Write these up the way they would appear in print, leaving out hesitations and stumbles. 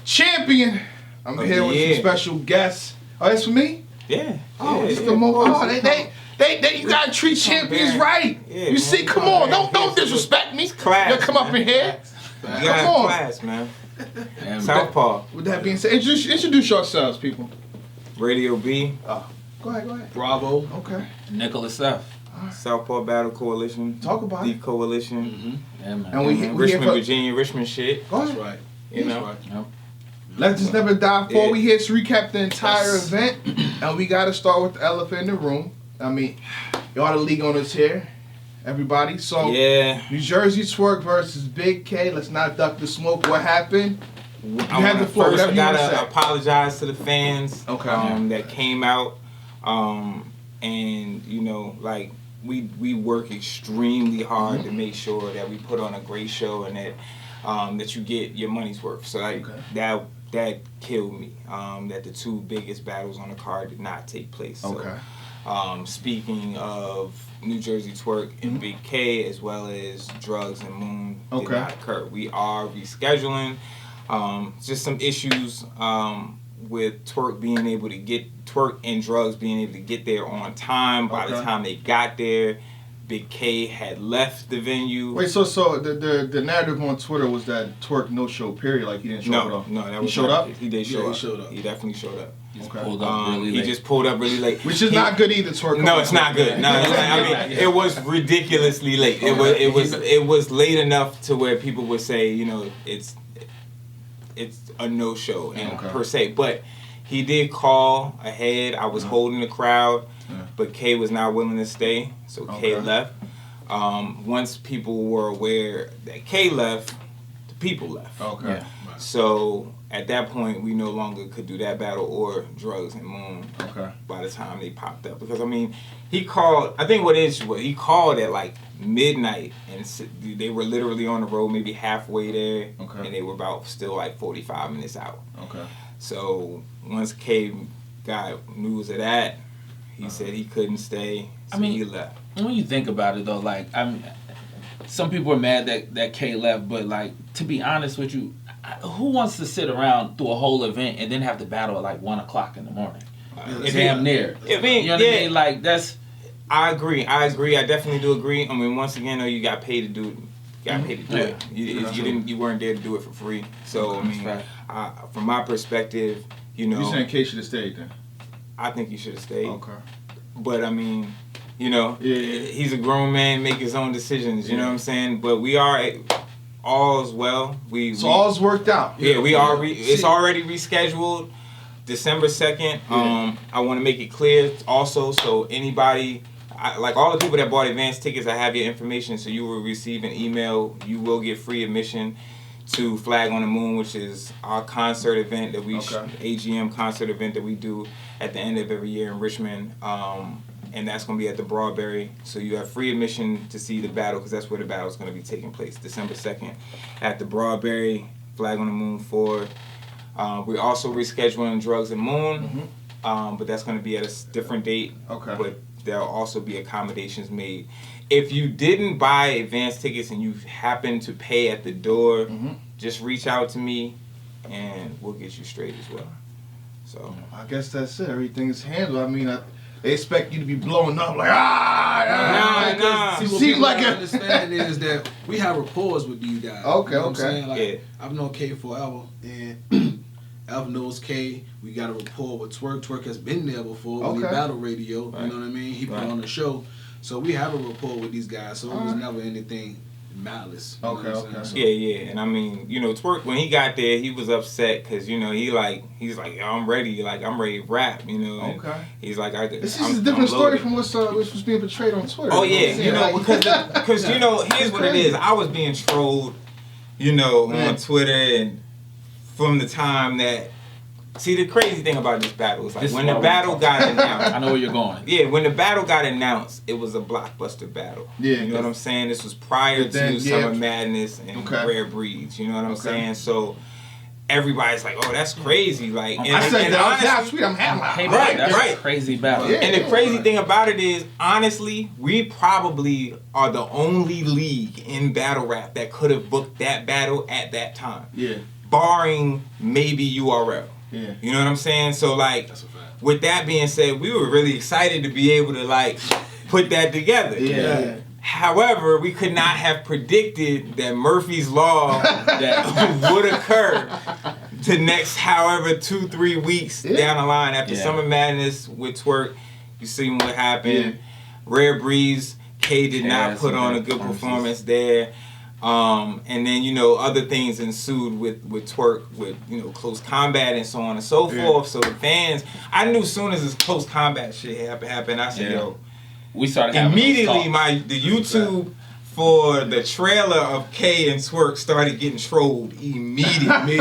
champion. I'm here with some special guests. Oh, that's for me? Yeah. Oh, it's the most. Oh, they you gotta treat champions right. Yeah, you see, come on, don't disrespect me. Class, you come up in here. Come on, class, man. Southpaw. With that being said, introduce yourselves, people. Radio B. Oh, go ahead. Bravo. Okay. Nicholas F. Southpaw Battle Coalition. Talk about the it. Coalition. Mm-hmm. Yeah, man. And we Richmond, Virginia, Richmond shit. Go ahead. That's right. You know. Right. Yep. Legends never die. Before we here to recap the entire event, and we got to start with the elephant in the room. I mean, y'all the league owners here, everybody. So New Jerzey Twork versus Big K. Let's not duck the smoke. What happened? I gotta apologize to the fans that came out, and you know, like we work extremely hard to make sure that we put on a great show and that you get your money's worth. So like that killed me. That the two biggest battles on the card did not take place. So, speaking of New Jerzey Twork and Big K, as well as Drugs and Moon, did not occur. We are rescheduling. Just some issues with Twerk being able to get Twerk and Drugs being able to get there on time. By the time they got there, Big K had left the venue. Wait, so the narrative on Twitter was that Twerk no show period, like he didn't show up. No, that was he showed up. He did show up. He showed up. He definitely showed up. He just pulled up really late. He just pulled up really late, which is not good either. Twerk. No, it's not good. No, I mean it was ridiculously late. It was late enough to where people would say, you know, it's a no show per se, but he did call ahead. I was holding the crowd, but K was not willing to stay, so K left. Once people were aware that K left, the people left. So at that point, we no longer could do that battle or Drugs and Moon. By the time they popped up, because I mean, he called. I think what is he called at like midnight, and they were literally on the road, maybe halfway there, and they were about still like 45 minutes out. So once K got news of that, he said he couldn't stay, so he left. When you think about it though, like some people are mad that K left, but like to be honest with you, who wants to sit around through a whole event and then have to battle at like 1 o'clock in the morning? Damn near. I mean, you know what I mean? Like that's. I agree. I definitely do agree. I mean, once again, though, you got paid to do it. You weren't there to do it for free. So I mean, from my perspective, you know. You saying K should have stayed then? I think he should have stayed. But I mean, you know, he's a grown man, make his own decisions. You know what I'm saying? But we are all's well. All's worked out. Yeah, we are. It's already rescheduled. December 2nd. I want to make it clear also, so anybody, like all the people that bought advance tickets, I have your information, so you will receive an email. You will get free admission to Flag on the Moon, which is our concert event that we AGM concert event that we do at the end of every year in Richmond. And that's going to be at the Broadberry. So you have free admission to see the battle, because that's where the battle is going to be taking place, December 2nd at the Broadberry, Flag on the Moon 4. We're also rescheduling Drugs and Moon, but that's going to be at a different date. But there'll also be accommodations made. If you didn't buy advance tickets and you happen to pay at the door, just reach out to me, and we'll get you straight as well. So I guess that's it. Everything's handled. I mean, they expect you to be blowing up like See, what people like understand is that we have rapport with these guys. You know what I'm saying? Like, I've known K forever, and Alpha knows K. We got a rapport with Twerk. Twerk has been there before when he battled radio. You know what I mean? He put on the show, so we have a rapport with these guys. So it was never anything malice. Yeah, and I mean, you know, Twerk, when he got there, he was upset because, you know, he's like, yo, I'm ready to rap, you know. He's like, this is a different story from what's being portrayed on Twitter. Oh yeah, you know, because you know, here's what it is. I was being trolled, you know, on Twitter, and from the time that. See, the crazy thing about this battle is like when the battle got announced. I know where you're going. Yeah, when the battle got announced, it was a blockbuster battle. Yeah, you know what I'm saying. This was prior to Summer Madness and Rare Breeds. You know what I'm saying. So everybody's like, "Oh, that's crazy!" Like, and I said, honestly, I'm happy. That's a crazy battle. And the crazy thing about it is, honestly, we probably are the only league in battle rap that could have booked that battle at that time. Yeah. barring maybe URL. Yeah. You know what I'm saying? So like, with that being said, we were really excited to be able to like put that together. Yeah. However, we could not have predicted that Murphy's Law that would occur the next however 2-3 weeks down the line after Summer Madness with Twerk. You seen what happened. Rare Breeze, K did not put on a good performance there. And then, you know, other things ensued with Twerk, with, you know, close combat and so on and so forth. So the fans, I knew as soon as this close combat shit happened, I said, yo, we started immediately the YouTube for the trailer of K and Twerk started getting trolled immediately.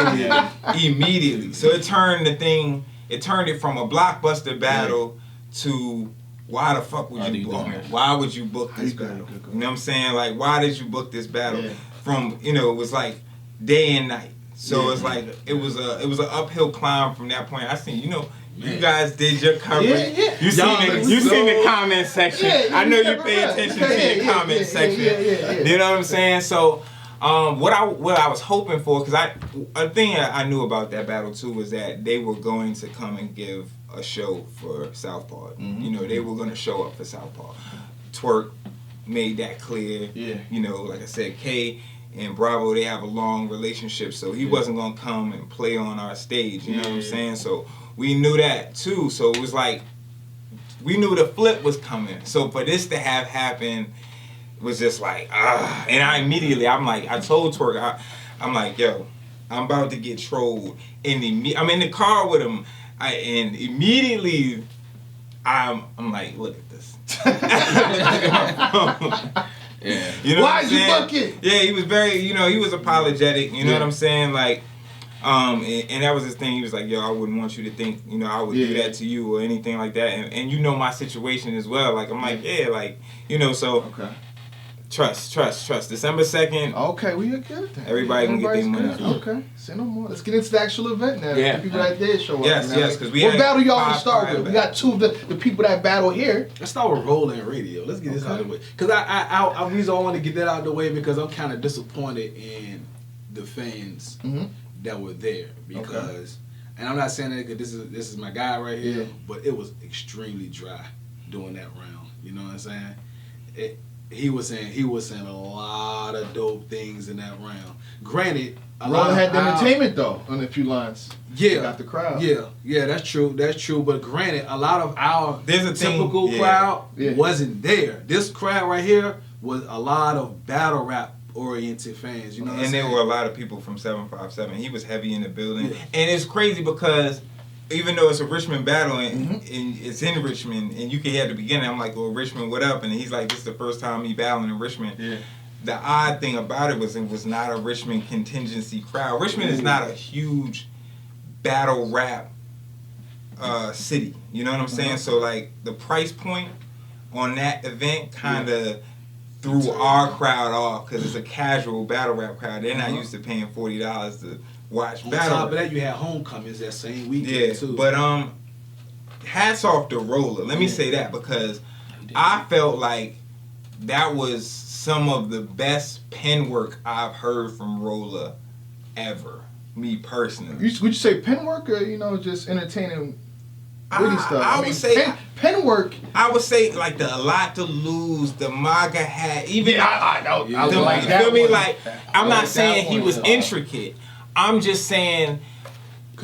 So it turned it from a blockbuster battle to why the fuck would you book it? Why would you book this battle? You know what I'm saying? Like, why did you book this battle? From, you know, it was like day and night. So it's like it was an uphill climb from that point. I seen, you know, you guys did your coverage. You seen the comment section. I know you pay attention to the comment section. You know what I'm saying? So what I was hoping for, because a thing I knew about that battle too was that they were going to come and give a show for Southpaw. You know, they were going to show up for Southpaw. Twerk made that clear. You know, like I said, K and Bravo, they have a long relationship, so he wasn't going to come and play on our stage. You know what I'm saying? So we knew that too. So it was like, we knew the flip was coming. So for this to have happened was just like, and I'm like, I told Twerk, I'm like, yo, I'm about to get trolled. I'm in the car with him, and immediately I'm like, look at this. You know why is you bucket? Yeah, he was very, you know, he was apologetic. You know what I'm saying? Like, and that was his thing. He was like, yo, I wouldn't want you to think, you know, I would do that to you or anything like that. And you know my situation as well. Like, I'm like, like, you know, so trust. December 2nd. Okay, we good then. Everybody can get their money. Okay, say no more. Let's get into the actual event now. The people that did show up. Yes, because we what battle y'all want to start with? We got two of the people that battle here. Let's start with Rolling Radio. Let's get this out of the way. Because I reason I want to get that out of the way because I'm kind of disappointed in the fans that were there because, and I'm not saying that because this is my guy right here, but it was extremely dry during that round. You know what I'm saying? He was saying a lot of dope things in that round. Granted, Roland had the entertainment though on a few lines. Got the crowd. Yeah, that's true. But granted, a lot of our typical crowd wasn't there. This crowd right here was a lot of battle rap oriented fans. You know, and there were a lot of people from 757. He was heavy in the building, and it's crazy because even though it's a Richmond battle and it's in Richmond, and you can hear at the beginning, I'm like, well, Richmond, what up? And he's like, this is the first time he battling in Richmond. The odd thing about it was not a Richmond contingency crowd. Richmond is not a huge battle rap city. You know what I'm saying? So like the price point on that event kind of threw our crowd off because it's a casual battle rap crowd. They're not used to paying $40 to watch battle. On top of that, you had Homecomings that same weekend too. But hats off to Roller. Let me say that because I felt like that was some of the best pen work I've heard from Roller ever. Me personally. Would you say pen work or just entertaining? Stuff. I would say pen work. I would say like the A Lot to Lose, the MAGA hat, even I know. I like that. Feel me? Like I'm not saying he was intricate. I'm just saying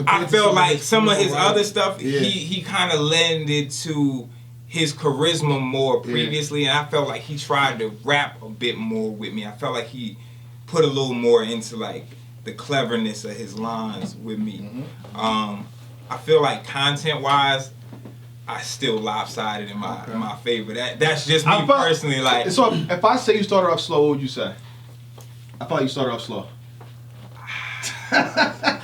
I felt like some of his other stuff he kind of lended to his charisma more previously, and I felt like he tried to rap a bit more with me. I felt like he put a little more into like the cleverness of his lines with me. I feel like content-wise, I still lopsided in my favor. That's just me personally. Like, so if I say you started off slow, what would you say? I thought you started off slow. I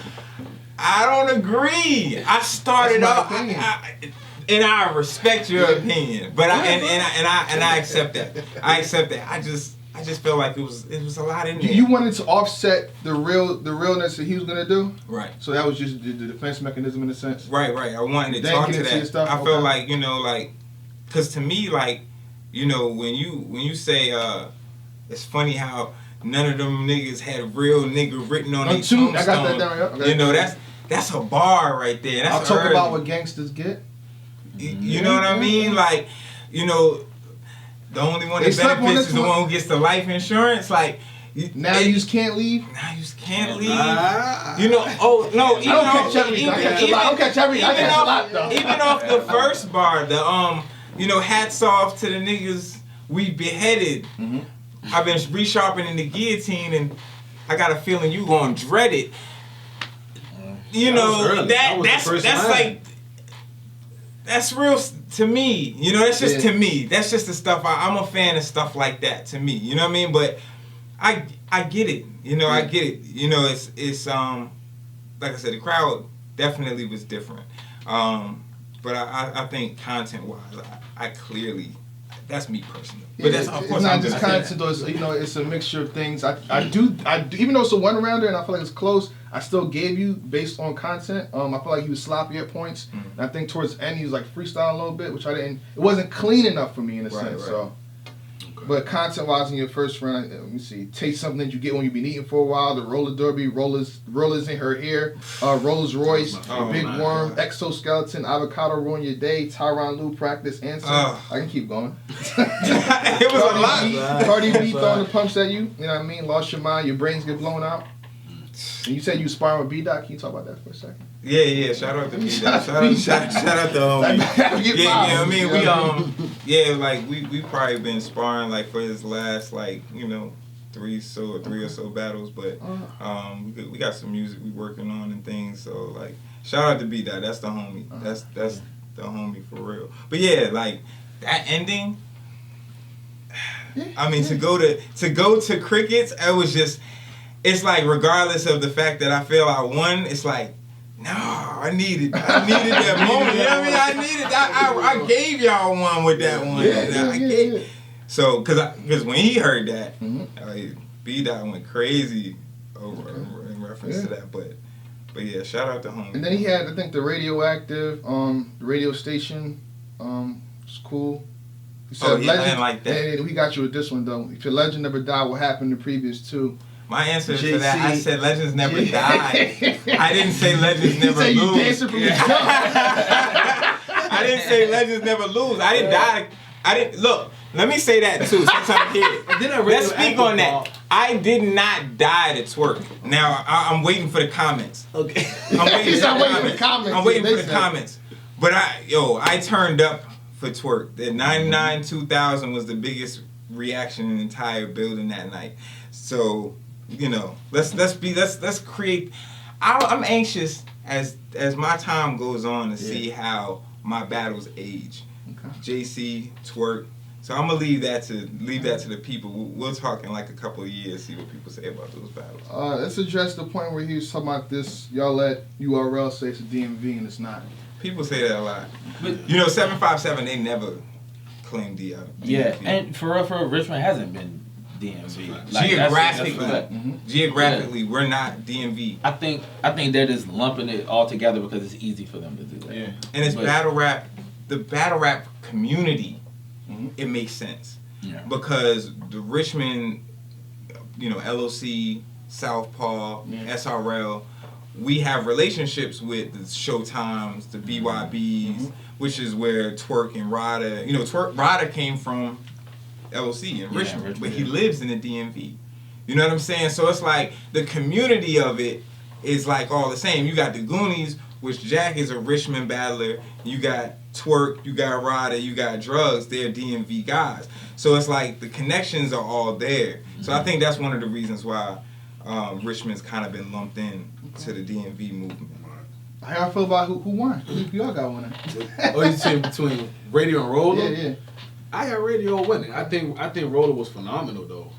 don't agree. I started off, and I respect your opinion, but I accept that. I accept that. I just felt like it was a lot in there. You wanted to offset the realness that he was gonna do, right? So that was just the defense mechanism in a sense, right. I wanted to talk to that. I felt like because to me, like when you say it's funny how none of them niggas had real nigga written on their tombstone. I got that down. You know, that's a bar right there. That's I'll talk about what gangsters get. You know what I mean? Like, you know, the only one that benefits is the one who gets the life insurance. Like, now you just can't leave. Now you just can't leave. You know, oh no, even off the first bar, the you know, hats off to the niggas we beheaded. Mm-hmm. I've been resharpening the guillotine, and I got a feeling you gonna dread it. You know, that's like. That's real to me. You know, that's just to me. That's just the stuff. I'm a fan of stuff like that to me. You know what I mean? But I get it. You know, I get it. You know, it's like I said, the crowd definitely was different. But I think content-wise, I clearly, that's me personally. But that's, of course, it's not just content, though. It's, you know, it's a mixture of things. I do, even though it's a one-rounder and I feel like it's close, I still gave you based on content. I feel like he was sloppy at points. Mm-hmm. And I think towards the end he was like freestyling a little bit, which I didn't. It wasn't clean enough for me in a sense. Right. So, but content-wise in your first round, let me see. Taste something that you get when you've been eating for a while. The roller derby, rollers in her hair, Rolls Royce, Big Worm, exoskeleton, avocado ruin your day, Tyronn Lue practice answer. I can keep going. It was a lot. Cardi B throwing the pumps at you. You know what I mean? Lost your mind. Your brains get blown out. And you said you sparring with B-Dot. Can you talk about that for a second? Yeah. Shout out to B-Dot. Shout out to homie. You know what I mean? Like we probably been sparring like for his last like, you know, three or so battles, but we got some music we working on and things. So like, shout out to B-Dot. That's the homie. That's the homie for real. But yeah, like that ending. I mean, to go to crickets, it was just. It's like regardless of the fact that I feel I won, it's like, no, I needed that moment. You know what I mean? I gave y'all one with that one. So, cause when he heard that, B-Dot went crazy over in reference to that. But yeah, shout out to homie. And then he had, I think, the Radioactive, the radio station, was cool. He said, I didn't like that. And we got you with this one though. If your legend never died, what happened in the previous two? My answer to that, I said legends never die. I didn't say legends never lose. I didn't say legends never lose. I didn't die. Look. Let me say that too. Sometimes here. Let's speak on that. I did not die to twerk. Now I'm waiting for the comments. Okay. I'm waiting for the comments. But I turned up for twerk. The 99 2000 was the biggest reaction in the entire building that night. So. You know, let's create. I'm anxious as my time goes on to see how my battles age. Okay. JC, Twerk. So I'm gonna leave that to the people. We'll talk in like a couple of years, see what people say about those battles. Let's address the point where he was talking about this. Y'all let URL say it's a DMV and it's not. People say that a lot. But you know, 757 they never claimed DMV. Yeah, and for real, Richmond hasn't been DMV. Like, geographically, we're not DMV. I think they're just lumping it all together because it's easy for them to do that. Yeah, and it's battle rap. The battle rap community, it makes sense because the Richmond, you know, LOC, Southpaw, SRL, we have relationships with the Showtimes, the BYBs, which is where Twerk and Rada. You know, Rada came from LOC in Richmond, but he lives in the DMV. You know what I'm saying? So it's like the community of it is like all the same. You got the Goonies, which Jack is a Richmond battler. You got Twerk, you got Rada, you got Drugs. They're DMV guys. So it's like the connections are all there. So I think that's one of the reasons why Richmond's kind of been lumped in to the DMV movement. How y'all feel about who won? Who y'all got winning? You saying between Radio and Roller? Yeah. I got Radio winning. I think Roller was phenomenal though.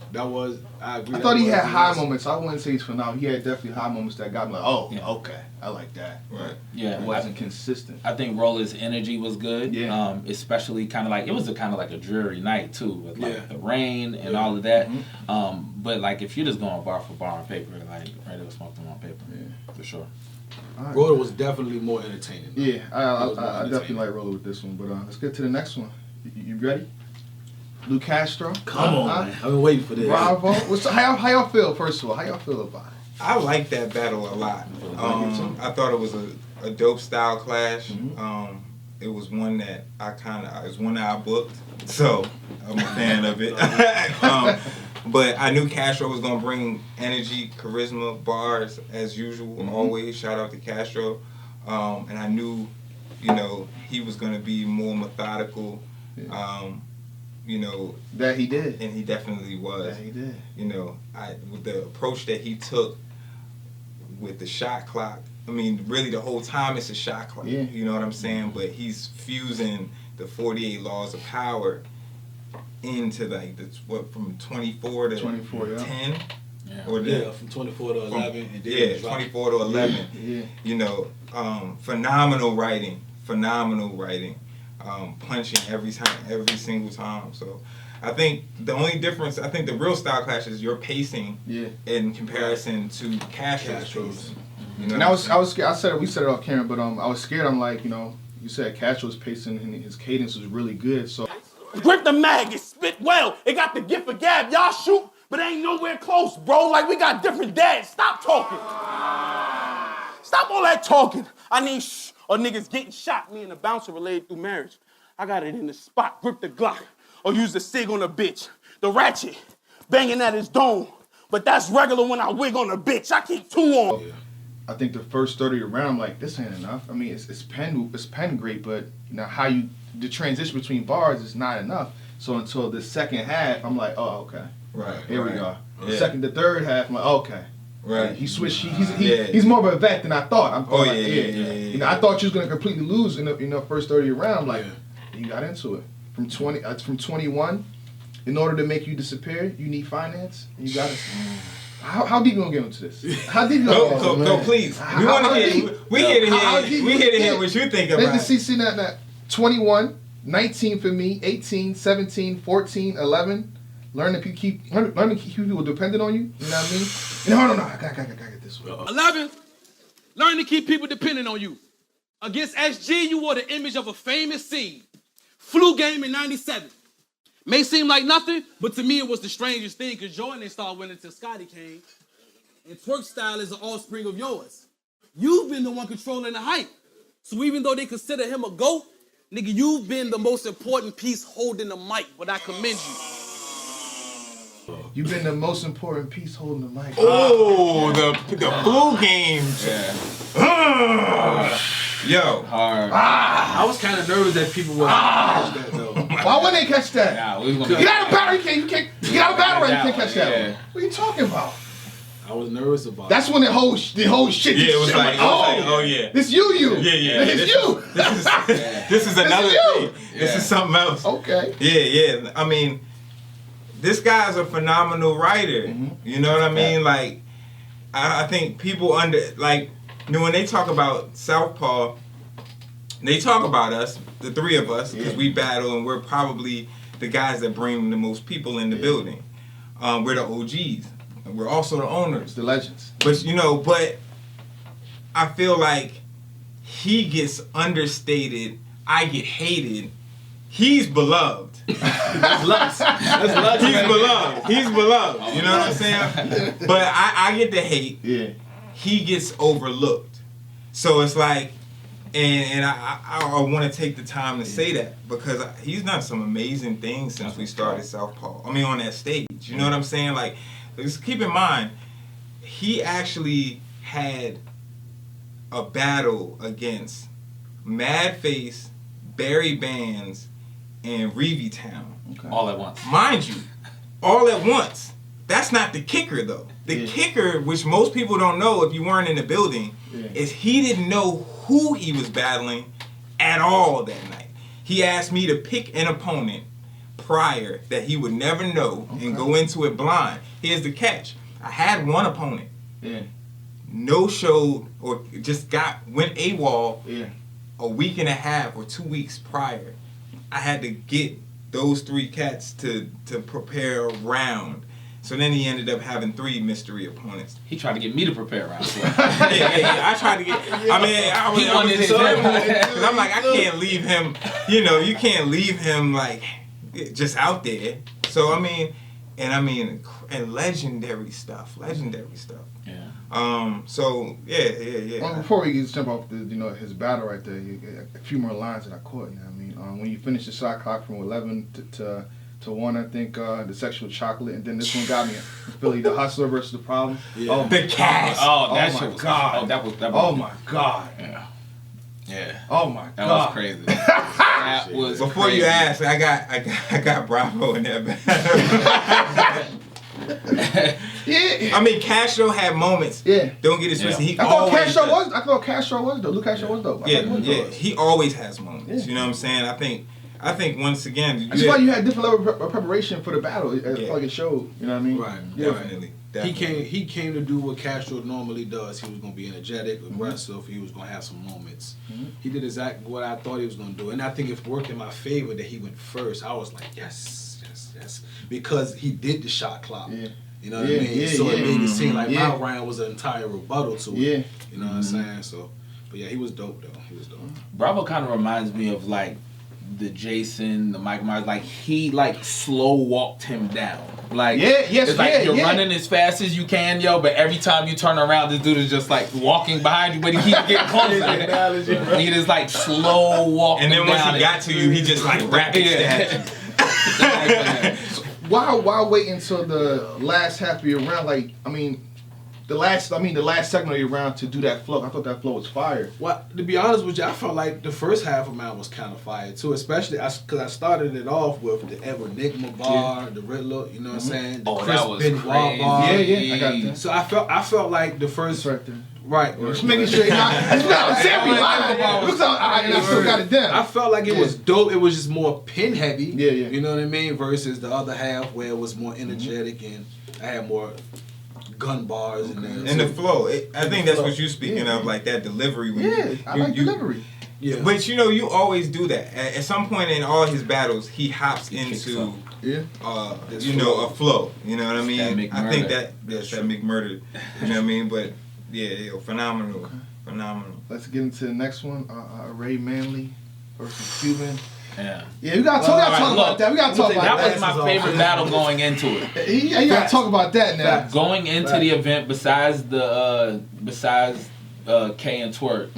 I agree. I thought he had high moments. I wouldn't say he's phenomenal. He had definitely high moments that got me like, okay, I like that. Right. Yeah. It wasn't consistent. I think Roller's energy was good. Yeah. Especially kind of like, it was kind of like a dreary night too, with like the rain and all of that. Mm-hmm. But like if you're just going bar for bar on paper, like Radio smoked them on paper. Yeah. For sure. Right. Roller was definitely more entertaining. Yeah, I definitely like Roller with this one. But let's get to the next one. You ready? Lou Castro. Come on, man. I've been waiting for this. Bravo. How y'all feel, first of all? How y'all feel about it? I like that battle a lot. I thought it was a dope style clash. It was one that I booked, so I'm a fan of it. But I knew Castro was gonna bring energy, charisma, bars as usual. Always shout out to Castro, and I knew, he was gonna be more methodical. That he did, and he definitely was. That he did. With the approach that he took with the shot clock. I mean, really, the whole time it's a shot clock. Yeah. You know what I'm saying? But he's fusing the 48 laws of power into from 24 to 10. From 24 to 11. And then 24 to 11. Yeah. Phenomenal writing. Punching every single time. So I think the only difference, the real style clash is your pacing in comparison to Castro's pacing. And I was scared. We said it off camera, but I was scared. I'm like, you said Castro's pacing and his cadence was really good. So grip the mag, it spit well. It got the gift of gab. Y'all shoot, but ain't nowhere close, bro. Like we got different dads. Stop talking. Stop all that talking. I need or niggas getting shot. Me and the bouncer related through marriage. I got it in the spot. Grip the Glock or use the SIG on the bitch. The ratchet banging at his dome. But that's regular when I wig on a bitch. I keep two on. Yeah. I think the first 30 of the round, I'm like, this ain't enough. I mean, it's pen great, but the transition between bars is not enough. So until the second half, I'm like, oh, okay. Right. Here we go. Yeah. The third half, I'm like, okay. Right. He switched. He's more of a vet than I thought. I thought you was gonna completely lose in the first 30 of the round. Like, you got into it from 21. In order to make you disappear, you need finance. And you got to. How deep you gonna get into this? How deep you gonna get into Go, please. We want to hear. We here to hear what you think about. Let's see that 21, 19 for me, 18, 17, 14, 11. Learn to keep people dependent on you. You know what I mean? And hold on, I gotta get this one. 11. Learn to keep people dependent on you. Against SG, you wore the image of a famous scene. Flu game in 97. May seem like nothing, but to me it was the strangest thing because Jordan didn't start winning until Scotty came. And Twerk style is an offspring of yours. You've been the one controlling the hype. So even though they consider him a GOAT, nigga, you've been the most important piece holding the mic, but I commend you. You've been the most important piece holding the mic. Oh, the flu games. Yeah. Yo. Hard. I was kind of nervous that people would catch that though. Why wouldn't they catch that? Nah, we was gonna get out of battle, you can't get out of battle right, you can't catch that one. What are you talking about? I was nervous about That's when the whole shit. Yeah, it was like, oh yeah. This you. Yeah. It's you. This is another thing. Yeah. This is something else. Okay. Yeah. I mean, this guy's a phenomenal writer. You know what I mean? Like, I think people when they talk about Southpaw, they talk about us, the three of us, because we battle and we're probably the guys that bring the most people in the building. We're the OGs. And we're also the owners. The legends. But I feel like he gets understated, I get hated. He's beloved. That's lux. He's beloved. You know what I'm saying? But I get the hate. Yeah. He gets overlooked. So it's like, and I want to take the time to say that because he's done some amazing things since we started Southpaw. I mean, on that stage. You know what I'm saying? Like, just keep in mind, he actually had a battle against Madface, Barry Bands, and Reevy Town. Okay. All at once. Mind you, all at once. That's not the kicker, though. The kicker, which most people don't know if you weren't in the building, is he didn't know who he was battling at all that night. He asked me to pick an opponent prior that he would never know and go into it blind. Here's the catch. I had one opponent. Yeah. No showed or just went AWOL a week and a half or 2 weeks prior. I had to get those three cats to prepare a round. So then he ended up having 3 mystery opponents. He tried to get me to prepare a round. I tried to get. I was because I'm like, I can't leave him. You can't leave him like. just out there. So I mean, and legendary stuff. Yeah. So yeah. Well, before we jump off the, his battle right there, a few more lines that I caught. When you finish the shot clock from 11 to 1, I think the sexual chocolate, and then this one got me. Philly, the hustler versus the problem. Yeah. Oh, the cast. Oh, that my shit was, God. Oh, that was. Oh my God. Yeah. Oh my God. That was crazy. That was Before crazy. you ask, I got Bravo in that battle. Yeah. I mean, Castro had moments. Yeah. Don't get it twisted. I thought Castro was though. Luke Castro was dope. He always has moments. Yeah. You know what I'm saying? I think once again, that's why you had different level of preparation for the battle. Like it showed. You know what I mean? Right. Yeah. Definitely. He came to do what Castro normally does. He was going to be energetic, aggressive. He was going to have some moments. He did exactly what I thought he was going to do, and I think it worked in my favor that he went first. I was like, yes, because he did the shot clock. Yeah. You know what I mean? So it made it seem like my round was an entire rebuttal to it. Yeah. You know what I'm saying? So, but yeah, he was dope though. He was dope. Bravo kind of reminds me of like the Jason, the Mike Myers. Like he slow walked him down. Like it's like you're running as fast as you can, but every time you turn around, this dude is just like walking behind you, but he keeps getting closer. He just like slow walking. And then once down he got to you, he just like rapid stabbed you. Why wait until the last half of your round? The last segment of your round to do that flow. I thought that flow was fire. Well, to be honest with you, I felt like the first half of mine was kind of fire too, especially because I started it off with the Enigma bar, the Riddler, you know what I'm saying? The Chris that was Benoit crazy. bar. Yeah, I got that. So I felt like the first right there. Right. Just making sure I still got it down. I felt like it was dope. It was just more pin heavy. Yeah. You know what I mean? Versus the other half where it was more energetic and I had more gun bars in there. And the flow. I think that's what you're speaking of, like that delivery. I like delivery. Yeah. But you always do that. At some point in all his battles, he hops into a flow. You know what I mean? I think that's that McMurder. You know what I mean? But phenomenal. Okay. Phenomenal. Let's get into the next one. Ray Manley versus Cuban. Yeah, we gotta talk about that. We gotta talk about that. That was my favorite battle going into it. You gotta talk about that now. Going into the event, besides K and Twerk,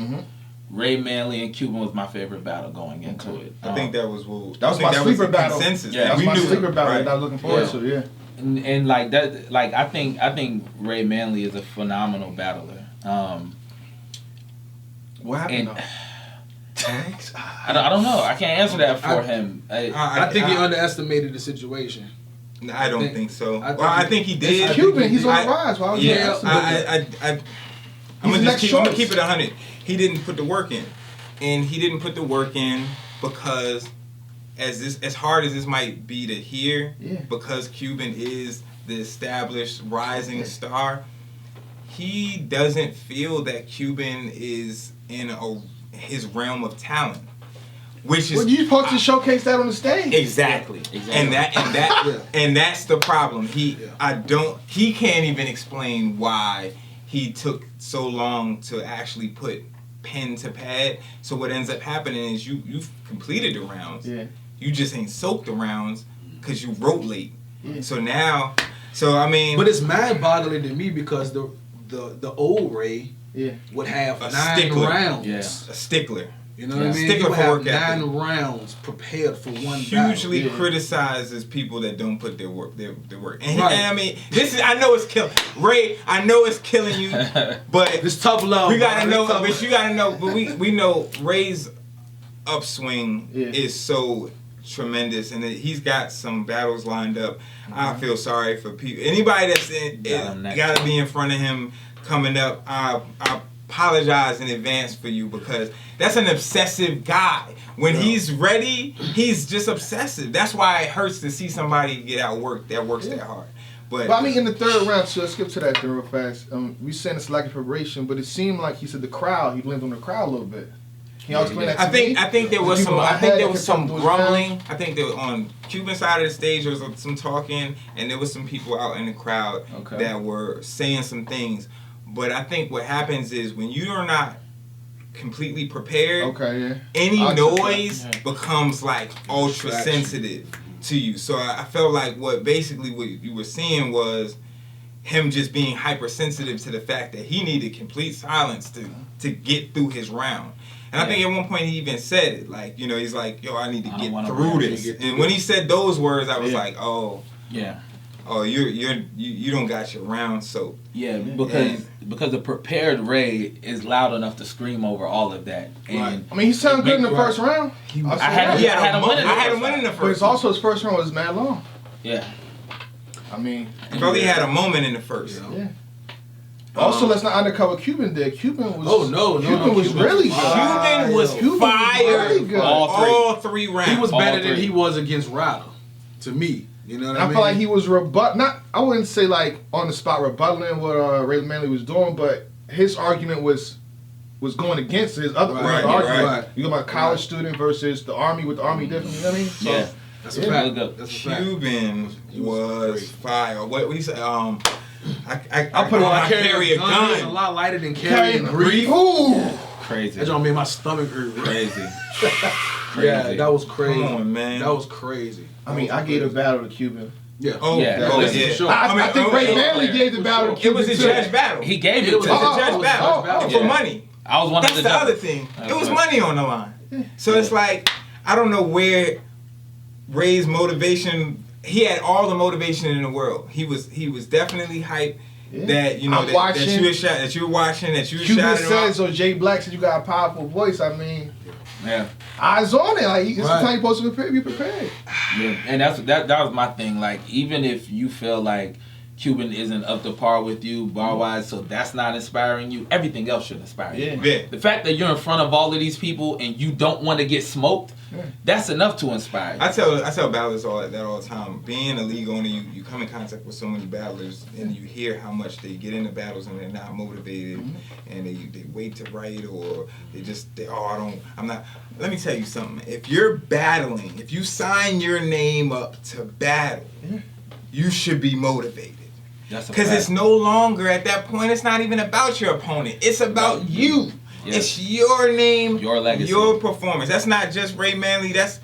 Ray Manley and Cuban was my favorite battle going into it. I think that was my sleeper battle. Consensus. Yeah, that was my sleeper battle that I was looking forward to. Yeah. And like that, like I think Ray Manley is a phenomenal battler. What happened? I don't know. I can't answer that for him. I think he underestimated the situation. I don't think so. I think he did. It's Cuban. He's on the rise. Why would you I'm gonna keep it 100. He didn't put the work in, and he didn't put the work in because as hard as this might be to hear, because Cuban is the established rising star, he doesn't feel that Cuban is in his realm of talent, which is. Well, you supposed to showcase that on the stage. Exactly. And that's the problem. He can't even explain why he took so long to actually put pen to pad. So what ends up happening is you've completed the rounds. Yeah. You just ain't soaked the rounds because you wrote late. Yeah. But it's mind boggling to me because the old Ray would have 9 rounds. Yeah. A stickler. You know what I mean? Stickler for work 9 rounds prepared for one hugely battle. criticizes people that don't put their work. And I mean, I know it's killing Ray. I know it's killing you, but it's tough love. We gotta know, but you gotta know. But we know Ray's upswing is so tremendous, and he's got some battles lined up. I feel sorry for people. Anybody that's gotta be in front of him coming up. I apologize in advance for you because that's an obsessive guy. When he's ready, he's just obsessive. That's why it hurts to see somebody get outworked that works that hard. But I mean, in the third round, so let's skip to that thing real fast. We saying it's lack of preparation, but it seemed like he said the crowd. He blamed on the crowd a little bit. Can y'all explain that to me? I think there was some grumbling. I think that on Cuban side of the stage there was some talking, and there was some people out in the crowd that were saying some things. But I think what happens is when you are not completely prepared, any noise becomes like ultra sensitive. to you. So I felt like what you were seeing was him just being hypersensitive to the fact that he needed complete silence to get through his round. And I think at one point he even said it, like, you know, he's like, yo, I need to get through this. And when he said those words, I was like, oh. Yeah. Oh, you don't got your round soaked. Yeah, because the prepared Ray is loud enough to scream over all of that. And I mean, he sounded good in the first round. I had him winning the first. But it's also his first round was mad long. Yeah. I mean, he probably had a moment in the first. Yeah. Also, let's not undercover Cuban there. Cuban was. Cuban was really good. Cuban was fire. Really good. All three rounds. He was better than he was against Ryder, to me. You know what I mean? I feel like he was I wouldn't say like on the spot rebuttaling what Ray Manley was doing, but his argument was going against his other argument. Right. You got my college student versus the Army with the Army different. You know what I mean? So, yeah. That's a fact. That's a fact. Cuban was fire. What he said? I'll put it on. I carry a gun. It's a lot lighter than carrying grief. Ooh, crazy. That don't make my stomach hurt. Crazy. Yeah, that was crazy. Come on, man. That was crazy. I mean, I gave the battle to Cuban. Yeah. Oh, yeah. For sure. I think Ray Manley gave the battle to Cuban. It was a judge battle. He gave it to the judge battle for money. I was one of the That's the other thing. It was money on the line. So it's like, I don't know where Ray's motivation. He had all the motivation in the world. He was definitely hyped. Yeah. That you know that you were watching, that you Cuban said so. Jay Black said you got a powerful voice. I mean, eyes on it. Like it's the time you're supposed to be prepared. Yeah, and that was my thing. Like even if you feel like Cuban isn't up to par with you bar wise, so that's not inspiring you. Everything else should inspire you. Yeah. The fact that you're in front of all of these people and you don't want to get smoked. That's enough to inspire you. I tell battlers all the time. Being a league owner, you come in contact with so many battlers, and you hear how much they get into battles and they're not motivated, and they wait to write, or I'm not. Let me tell you something. If you're battling, if you sign your name up to battle, you should be motivated. Because it's no longer at that point. It's not even about your opponent. It's about you. Yes. It's your name, your legacy, your performance. That's not just Ray Manley. That's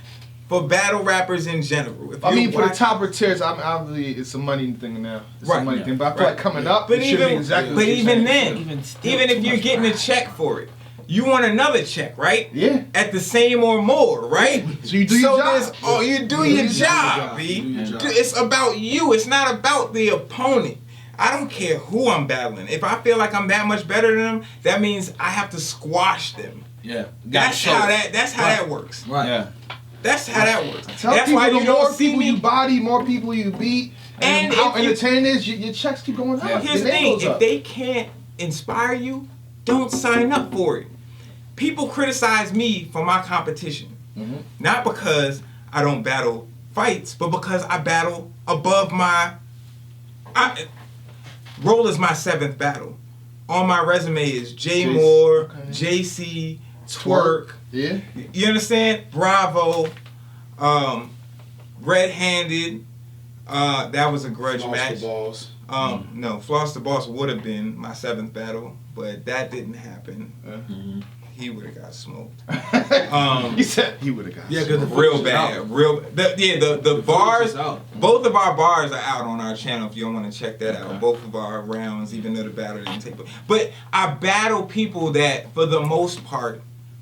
for battle rappers in general. For the top tiers, obviously it's a money thing now. It's a money thing. But I feel like coming up, it should be exactly what you're saying. Even if you're getting a check for it, you want another check, right? Yeah. At the same or more, right? So you do your job. You do your job, B. It's about you. It's not about the opponent. I don't care who I'm battling. If I feel like I'm that much better than them, that means I have to squash them. Yeah. That's how that works. Right. Yeah. That's how that works. That's why you more people you body, more people you beat, and how entertaining it is, your checks keep going up. Here's the thing: if they can't inspire you, don't sign up for it. People criticize me for my competition, not because I don't battle fights, but because I battle above my. Roll is my 7th battle. On my resume is J Moore, JC, Twerk. Yeah. You understand? Bravo. Red-handed. That was a grudge match. Balls. No, Floss the Boss would have been my 7th battle, but that didn't happen. He would have got smoked. He said he would have got smoked. Because real bad. The bars, both of our bars are out on our channel if you don't want to check that out. Both of our rounds, even though the battle didn't take place. But I battle people that, for the most part,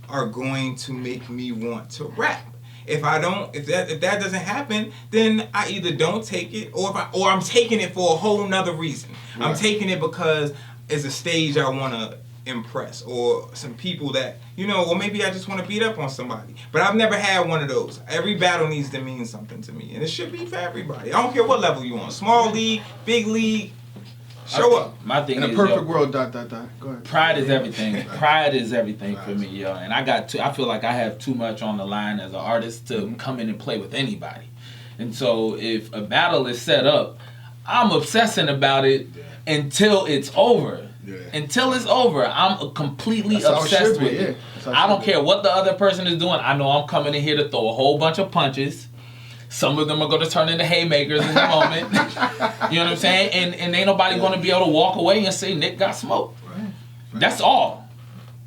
are going to make me want to rap. If that doesn't happen, then I either don't take it, or I'm taking it for a whole nother reason. Right. I'm taking it because it's a stage I want to impress, or some people that, or maybe I just want to beat up on somebody. But I've never had one of those. Every battle needs to mean something to me, and it should be for everybody. I don't care what level you on. Small league, big league, show up. My thing in a perfect world, Go ahead. Pride is everything. Pride is everything for me, yo. And I feel like I have too much on the line as an artist to come in and play with anybody. And so if a battle is set up, I'm obsessing about it until it's over. Yeah. Until it's over, I'm completely obsessed with it. I don't care what the other person is doing. I know I'm coming in here to throw a whole bunch of punches. Some of them are going to turn into haymakers in the moment. You know what I'm saying? And ain't nobody going to be able to walk away and say Nick got smoked. Right. That's all.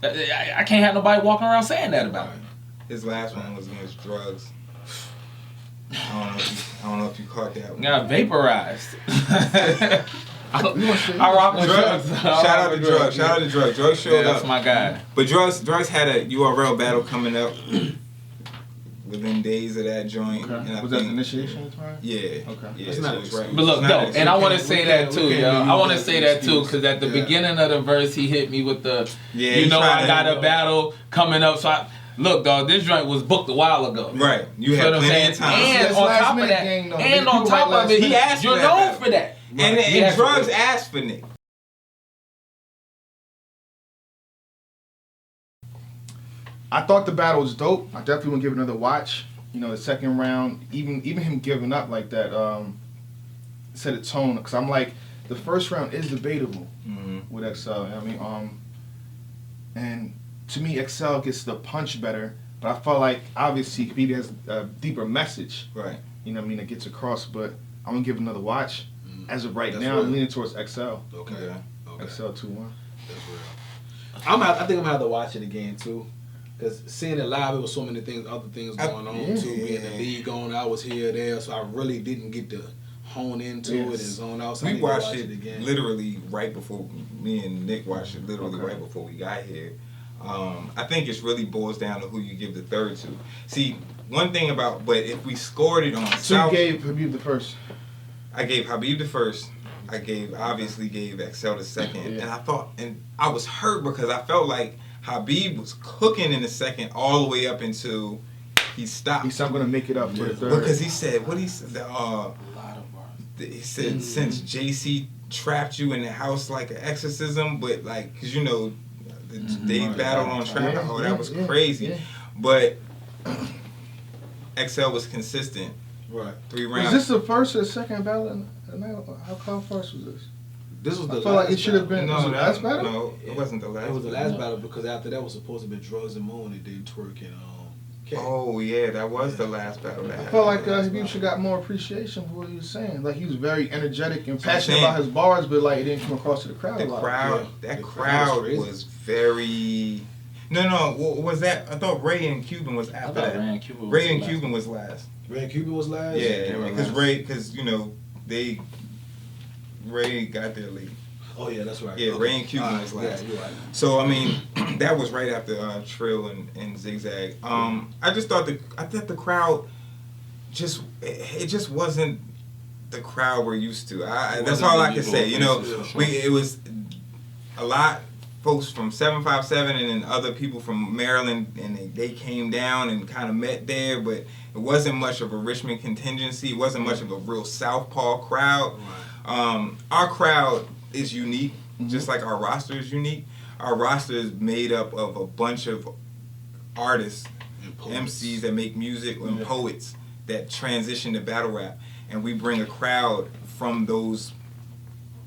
I can't have nobody walking around saying that about him. His last one was against drugs. I don't know if you caught that one. Got vaporized. I rock with drugs. Shout out to drugs. Shout out to drugs. Drugs showed up. That's my guy. But drugs had a URL battle coming up within days of that joint. Okay. And was that the initiation time? Yeah. Okay. Yeah, that's not right. But look, no, and I want to say that too, yo. I want to say that too, because at the beginning of the verse, he hit me with the, you know, I got a battle coming up. So look, dog, this joint was booked a while ago. Right. You had plenty of time. And on top of that, and on top of it, he asked you're known for that. And drugs asked for Nick. I thought the battle was dope. I definitely want to give it another watch. You know, the second round, even him giving up like that, set a tone. Because I'm like, the first round is debatable with XL. I mean, and to me, XL gets the punch better. But I felt like, obviously, he has a deeper message. Right. You know what I mean? That gets across. But I'm going to give it another watch. As of right now, I'm leaning towards XL. Okay. XL 2-1. That's real. I think I'm gonna have to watch it again too, because seeing it live, there was so many things, other things going on too. Being the league on, I was here, there, so I really didn't get to hone into it and zone out. So we watched it again. Literally right before me and Nick watched it. Literally right before we got here. I think it really boils down to who you give the third to. See, one thing about, but if we scored it on, so you gave Habib the first. I gave Habib the first. I obviously gave XL the second. And I was hurt because I felt like Habib was cooking in the second all the way up until he stopped. He's not going to make it up for the third. Because he said, he said, since JC trapped you in the house like an exorcism, but like, because you know, they battled on trap. That was crazy. Yeah. But XL was consistent. Right. 3 rounds. Was this the first or second battle? How first was this? This was the I feel like it should have been the last battle? No, it wasn't the last. It was the last battle because after that was supposed to be Drugs and Moon and then Twerk and K. Oh yeah, that was the last battle. I felt like Habib should got more appreciation for what he was saying. Like he was very energetic and passionate about his bars, but like it didn't come across to the crowd. That crowd was very. No, what was that? I thought Ray and Cuban was after that. Ray and Cuban was last. Ray and Cuban was last? Yeah, because you know, Ray got there late. Oh yeah, that's right. Yeah, okay. Ray and Cuban was last. Yeah, you're right. So I mean, that was right after Trill and Zigzag. I thought the crowd just wasn't the crowd we're used to. That's all I can say. You know, it was a lot. Folks from 757 and then other people from Maryland, and they came down and kind of met there, but it wasn't much of a Richmond contingency. It wasn't much of a real Southpaw crowd. Our crowd is unique, just like our roster is unique. Our roster is made up of a bunch of artists, MCs that make music, and poets that transition to battle rap, and we bring a crowd from those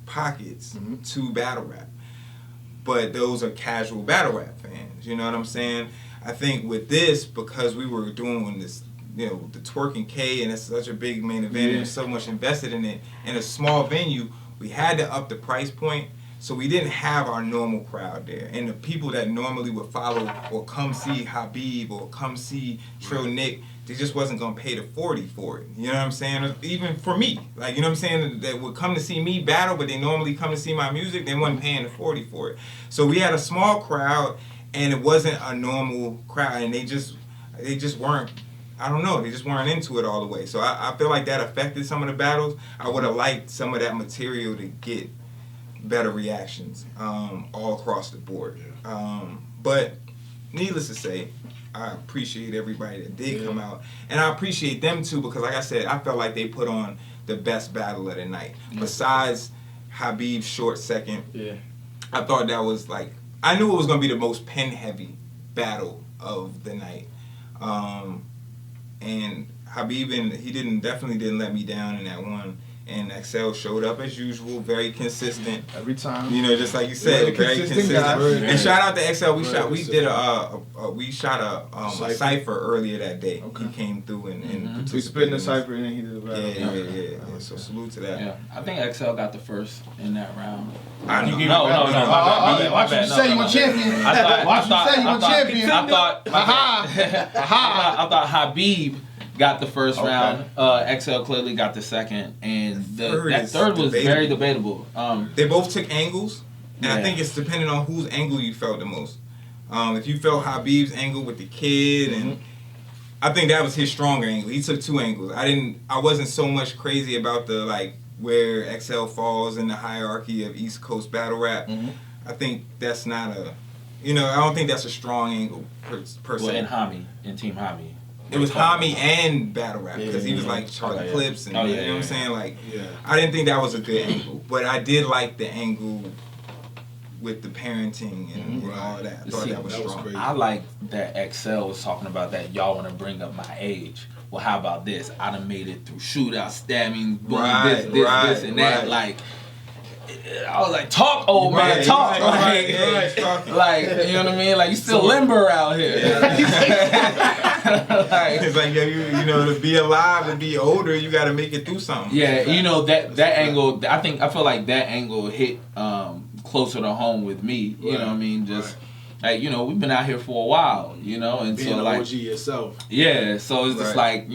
pockets to battle rap. But those are casual battle rap fans, you know what I'm saying? I think with this, because we were doing this, you know, the Twerk and K, and it's such a big main event, and so much invested in it, in a small venue, we had to up the price point, so we didn't have our normal crowd there. And the people that normally would follow or come see Habib or come see Trill Nick, they just wasn't gonna pay the 40 for it. You know what I'm saying? Even for me, like, you know what I'm saying? That would come to see me battle, but they normally come to see my music. They wasn't paying the 40 for it. So we had a small crowd, and it wasn't a normal crowd, and they just weren't. I don't know. They just weren't into it all the way. So I feel like that affected some of the battles. I would have liked some of that material to get better reactions all across the board. But needless to say, I appreciate everybody that did come out. And I appreciate them too, because like I said, I felt like they put on the best battle of the night. Besides Habib's short second, I thought that was like, I knew it was going to be the most pen heavy battle of the night. And Habib, he definitely didn't let me down in that one. And XL showed up as usual, very consistent. Every time. You know, just like you said, very consistent. And shout out to XL. We shot a cipher earlier that day. Okay. He came through and we split the cipher and then he did the battle. Yeah. So salute to that. Yeah, I think XL got the first in that round. No. Watch what you say, you want champion. Watch what you say, you want champion. I thought Habib got the first round. XL clearly got the second, and that third was very debatable. They both took angles, and I think it's depending on whose angle you felt the most. If you felt Khabib's angle with the kid, and I think that was his stronger angle. He took 2 angles. I wasn't so much crazy about the where XL falls in the hierarchy of East Coast battle rap. I think that's not a, I don't think that's a strong angle per se. Well, in Team Hobby. It was Hami and battle rap because he was like Charlie Clips and you know what I'm saying? I didn't think that was a good angle, but I did like the angle with the parenting and all of that. I thought that was strong. I like that XL was talking about that y'all want to bring up my age. Well, how about this? I done made it through shootouts, stabbing, boom, this, and that. Like, I was like, talk, old man, talk. Like, you know what I mean? Like, you still limber out here. It's like, to be alive and be older, you got to make it through something. Yeah, that angle, I feel like that angle hit closer to home with me. You know what I mean? Just like, we've been out here for a while, and being so like OG yourself. Yeah, so it's just like,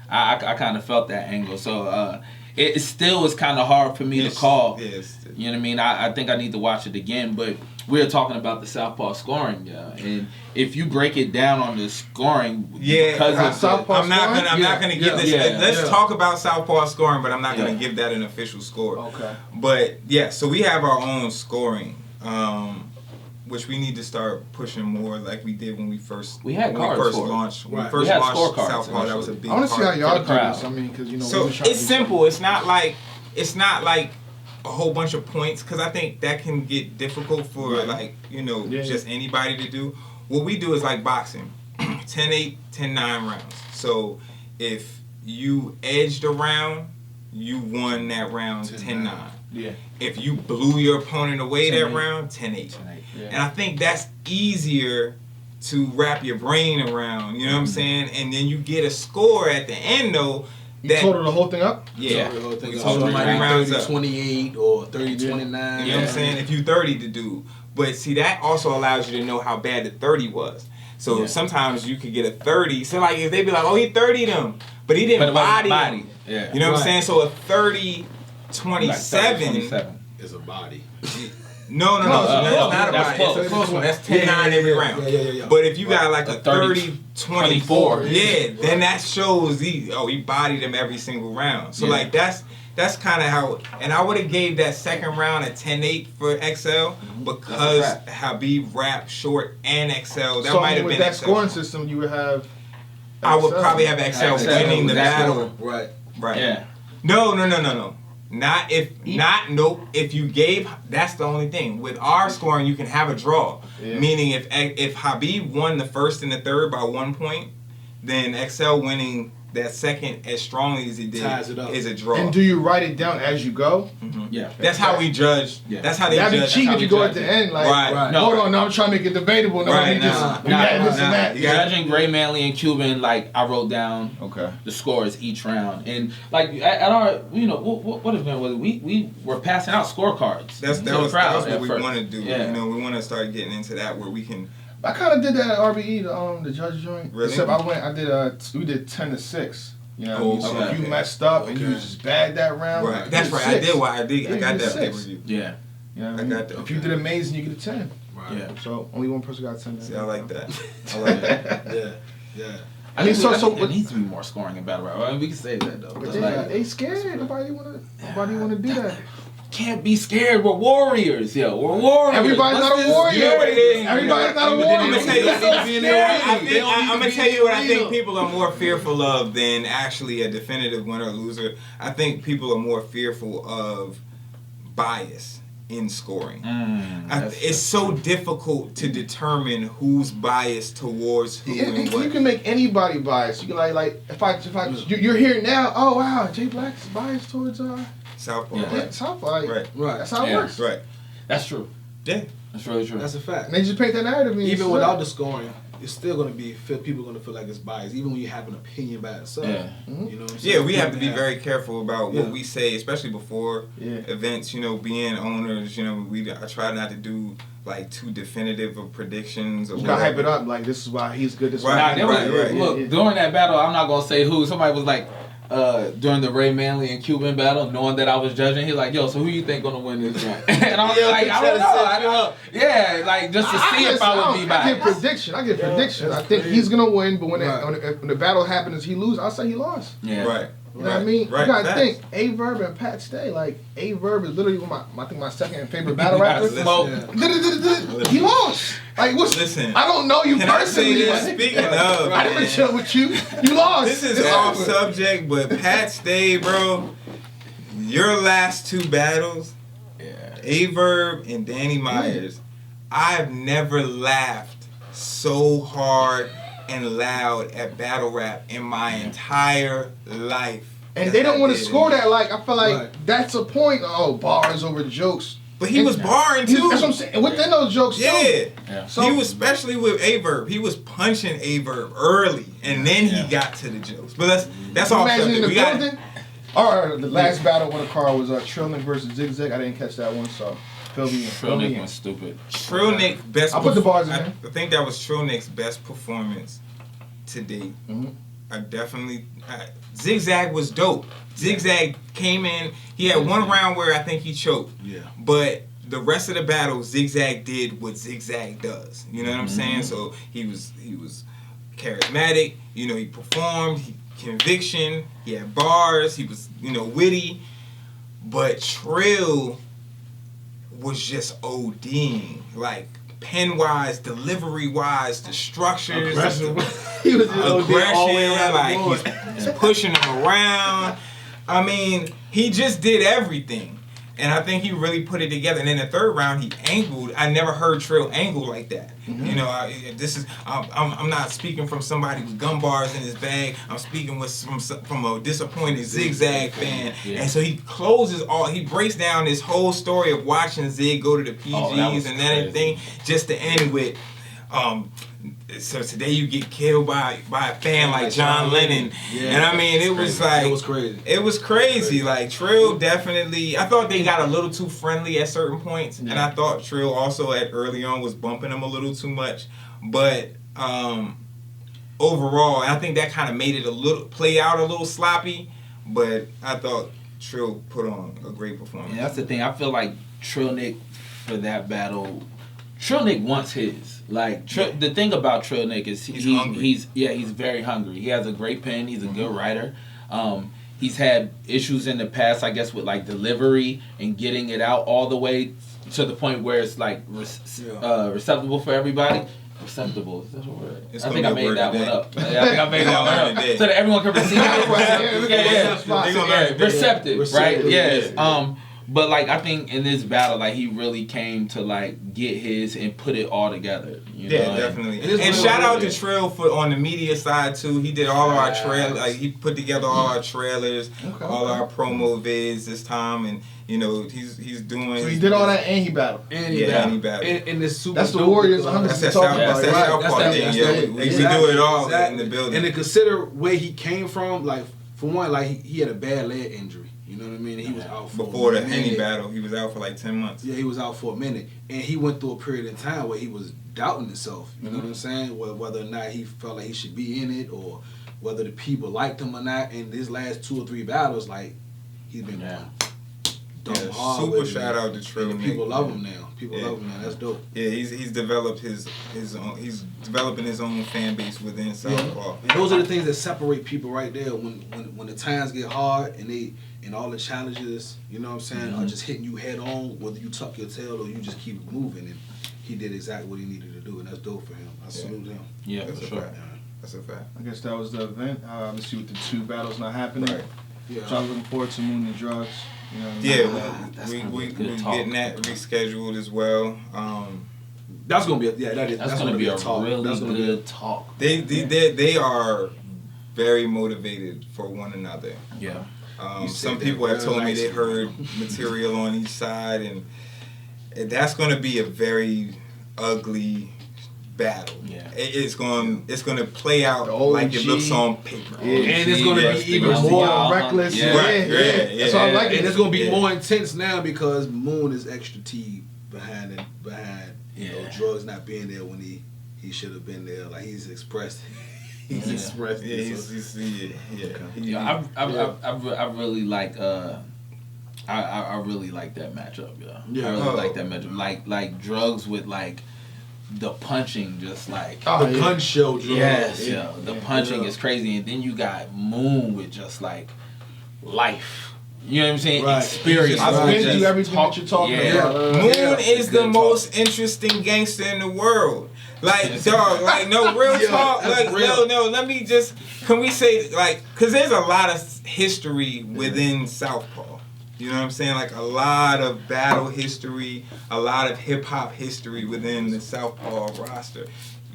I kind of felt that angle. So it still is kind of hard for me to call. Yes. You know what I mean? I think I need to watch it again, but we're talking about the Southpaw scoring, and if you break it down on the scoring, because of Southpaw, I'm not gonna give this. Let's talk about Southpaw scoring, but I'm not gonna give that an official score. Okay. But so we have our own scoring, which we need to start pushing more, like we did when we first launched. When we first launched Southpaw, that was a big. I want to see how y'all do this. I mean, because so it's simple. It's not like a whole bunch of points, because I think that can get difficult for just anybody to do. What we do is like boxing, 10-8, 10-9 rounds. So if you edged a round, you won that round 10-9. Yeah. If you blew your opponent away that round, 10-8. Yeah. And I think that's easier to wrap your brain around, you know what I'm saying? And then you get a score at the end, though. You total the whole thing up? Yeah. So the whole thing up. 30-28 or 30-29. You know what I'm saying? If you 30 to do. But see, that also allows you to know how bad the 30 was. So sometimes you could get a 30. So like if they be like, oh, he 30'd them, but he didn't body him. Yeah. You know what I'm saying? So a 30-27 is a body. No, that's not a body. It's a close one. That's 10-9 every round. Yeah. But if you got like a 30-24, then that shows he bodied him every single round. So like that's kind of how. And I would have gave that second round a 10-8 for XL because Khabib rapped short and XL. That might have been with that XL. scoring system, you would have. I would probably have XL winning the battle. Right. Yeah. No. If you gave, that's the only thing. With our scoring, you can have a draw. Yeah. Meaning if Khabib won the first and the third by 1 point, then XL winning that second as strongly as he did is a draw. And do you write it down as you go? Mm-hmm. Yeah. That's how we judge. Yeah. That's how they That'd judge. That'd be cheap if you go at the end. Like, hold on, I'm trying to make it debatable. No, this and that. Judging Gray, Manley, and Cuban, like I wrote down the scores each round, and like at our, what event was it? We were passing out scorecards. That was what we want to do. Yeah. We want to start getting into that where we can. I kind of did that at RBE, the judge joint. Really? Except we did 10-6. You know, so if you messed up and you was just bad that round, right? That's right. 6. I did. I got that pay-per-view. Yeah. You know I got that. If you did amazing, you get a 10. Right. Yeah. So only one person got 10. See, I like that. Yeah. I mean, so there needs to be more scoring in battle rap. I mean, we can say that though. But they scared. Nobody want to do that. Can't be scared. We're warriors, yo. We're warriors. Everybody's not a warrior. Everybody's not a warrior. I'm gonna tell you what I think people are more fearful of than actually a definitive winner or loser. I think people are more fearful of bias in scoring. It's so difficult to determine who's biased towards who and what. You can make anybody biased. You can like if you're here now. Oh wow, Jay Black's biased towards Southpaw. Yeah, Southpaw. Right. That's how it works. Right. That's true. Yeah. That's really true. That's a fact. And they just paint that narrative. Even without the scoring. it's still gonna be people gonna feel like it's biased, even when you have an opinion by itself. Yeah. You know what I'm saying? Yeah, we have to be very careful about what we say, especially before events. You know, being owners, you know, I try not to do like too definitive of predictions. Or you gotta hype it up, like this is why he's good. This is why. Right. Look, during that battle, I'm not gonna say who. Somebody was like. During the Ray Manley and Cuban battle, knowing that I was judging, he's like, "Yo, so who you think gonna win this one?" And I was like, "I don't know. Yeah, like just to see if I would be biased." I get prediction. I think he's gonna win, but when the battle happens, he loses. I'll say he lost. Yeah, right. You know what I mean? You gotta think, A-Verb and Pat Stay, like, A-Verb is literally my second favorite battle rapper. He lost. Like, listen, I don't know you personally. Speaking of, I didn't chill with you. You lost. This is off subject, but Pat Stay, bro, your last two battles, A-Verb and Danny Myers, I've never laughed so hard and loud at battle rap in my entire life. And they don't want to score that. Like, I feel like that's a point. Oh, bars over jokes. But he was barring too. That's what I'm saying. Within those jokes too. Yeah. So he was, especially with A-Verb, he was punching A-Verb early, and then he got to the jokes. But that's all. All right, the last battle with a car was Trillick versus Zigzag. I didn't catch that one, so Trillick was stupid. Trillick best. I put the bars in there. I think that was Trillick's best performance to date. I definitely. Zigzag was dope. Zigzag came in. He had one round where I think he choked. Yeah. But the rest of the battle, Zigzag did what Zigzag does. You know what I'm saying? So he was charismatic. You know, he performed. Conviction. He had bars. He was witty. But Trill was just ODing, like pen-wise, delivery-wise, the structures, he was aggression, all the way around, like he's pushing him around. I mean, he just did everything, and I think he really put it together. And in the third round, he angled. I never heard Trill angle like that. You know, I'm not speaking from somebody with gun bars in his bag. I'm speaking from a disappointed Zigzag fan. And so he closes he breaks down this whole story of watching Zig go to the PGs and everything, just to end with, so today you get killed by a fan like John Lennon. And I mean, it was like, it was crazy. Like, Trill definitely, I thought they got a little too friendly at certain points, and I thought Trill also early on was bumping him a little too much. But overall, I think that kind of made it play out a little sloppy, but I thought Trill put on a great performance. Yeah, that's the thing. I feel like Trillick for that battle, Trillick wants his. Like, the thing about Trillick is he's very hungry. He has a great pen. He's a good writer. He's had issues in the past, I guess, with like delivery and getting it out all the way to the point where it's like receptible for everybody. Receptible, is that a word? I think I made that one up. I think I made that one up. So that everyone can receive it. Receptive, right? Yes. But like, I think in this battle, like, he really came to like get his and put it all together. You know? Definitely. And shout out to Trill on the media side too. He did all of our trailers. Like, he put together all our trailers, all our promo vids this time, and he's doing. So he did all that, and he battled. And he battled. And this super. That's the Warriors. That's that Southpaw thing. Yeah, we do it all in the building. And to consider where he came from, like, for one, like, he had a bad leg injury. You know what I mean? And he was out for before the Henny battle. He was out for like 10 months. Yeah, he was out for a minute, and he went through a period of time where he was doubting himself. You know what I'm saying? Whether or not he felt like he should be in it, or whether the people liked him or not. And his last 2 or 3 battles, like, he's been hard. Super shout out to Trill. People love him now. Love him now. That's dope. Yeah, he's developed his own. He's developing his own fan base within Southpaw. And those are the things that separate people right there. When the times get hard and all the challenges, you know what I'm saying, are just hitting you head on, whether you tuck your tail or you just keep moving. And he did exactly what he needed to do, and that's dope for him. I salute him. Yeah, that's for sure. That's a fact. I guess that was the event. Let's see what the 2 battles not happening. Right. Yeah. So I'm looking forward to Moon and Drugs. You know, we're getting that rescheduled as well. That's gonna be that's gonna be a talk. Really that's gonna good be talk. They are very motivated for one another. Yeah. Some people have told me they heard material on each side, and that's going to be a very ugly battle. Yeah. It's gonna play out like it looks on paper. Yeah. And it's gonna be even more reckless. Yeah. Right. That's all I like. And it's gonna be more intense now because Moon is extra T behind drugs not being there when he should have been there. Like he's expressed. He's expressed. I really like. I really like that matchup, I really like that matchup. Like drugs with like the punching, just like the gun show. Yes, the punching is crazy, and then you got Moon with just like life. You know what I'm saying? Right. Experience. I've been through everything that you're talking about. Moon is the most interesting gangster in the world. Like, dog, like, no, real talk. Like, no, let me just, can we say, like, because there's a lot of history within Southpaw. You know what I'm saying? Like, a lot of battle history, a lot of hip-hop history within the Southpaw roster.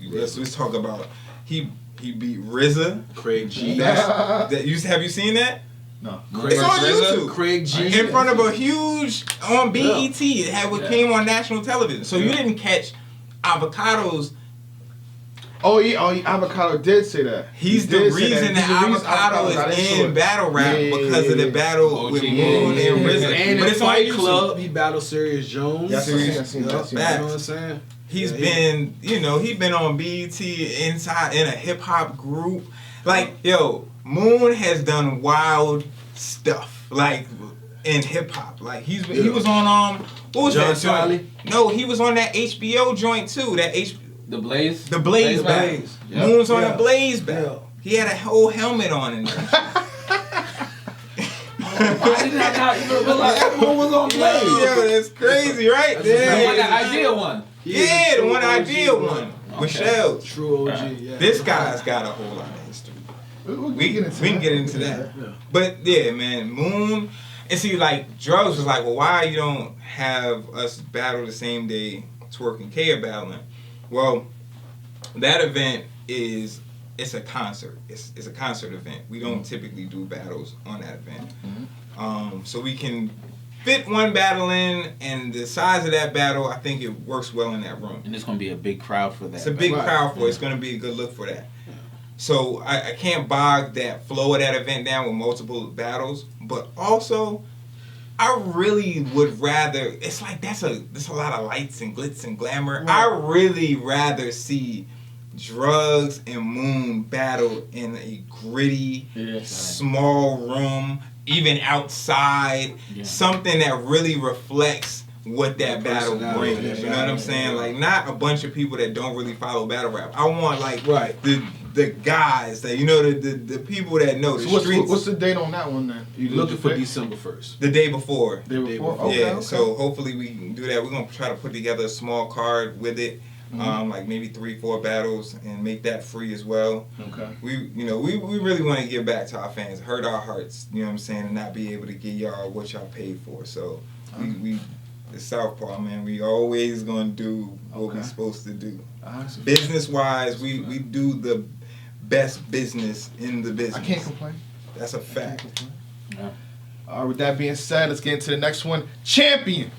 Let's talk about, he beat RZA. Craig G. Have you seen that? No. It's on YouTube. Craig G. In front of a huge, on BET, it had what came on national television. So you didn't catch Avocado's. Oh, Avocado did say that. He's the reason that Avocado is in battle rap because of the battle with Moon and RZA. And in Fight Club, he battled Serious Jones. Yes, I've seen that. You know what I'm saying? He's been, he's been on BET inside in a hip hop group. Like, Moon has done wild stuff, like in hip hop. Like he was on what was John that joint? No, he was on that HBO joint too. The Blaze? The Blaze battle. Yep. Moon was on the Blaze battle. He had a whole helmet on in there. Why did I not even realize that Moon was on Blaze? Yo, that's crazy, right? The one that Idea won. Yeah, the one Idea won. Michelle. True OG, yeah. This guy's got a whole lot of history. We can get into that. Yeah. But yeah, man, Moon. And see, like, Drugs was like, well, why you don't have us battle the same day Twerk and K are battling? Well, that event it's a concert. It's a concert event. We don't typically do battles on that event. So we can fit one battle in, and the size of that battle, I think it works well in that room. And it's going to be a big crowd for that. It's a big crowd for it. It's going to be a good look for that. So I can't bog that flow of that event down with multiple battles, but also I really would rather. It's like that's a lot of lights and glitz and glamour. Right. I really rather see Drugs and Moon battle in a gritty, small room, even outside, something that really reflects what that battle brings. You know what I'm saying? Like not a bunch of people that don't really follow battle rap. I want like the guys that the people that know the streets. What's the date on that one then? You looking for December 1st? The day before. Okay, yeah. Okay. So hopefully we can do that. We're gonna try to put together a small card with it, like maybe 3-4 battles, and make that free as well. Okay. We really want to give back to our fans, hurt our hearts. You know what I'm saying, and not be able to give y'all what y'all paid for. So we the Southpaw, man, we always gonna do what we're supposed to do. Business wise, we do the best business in the business. I can't complain. That's a fact. With that being said, let's get into the next one. Champion.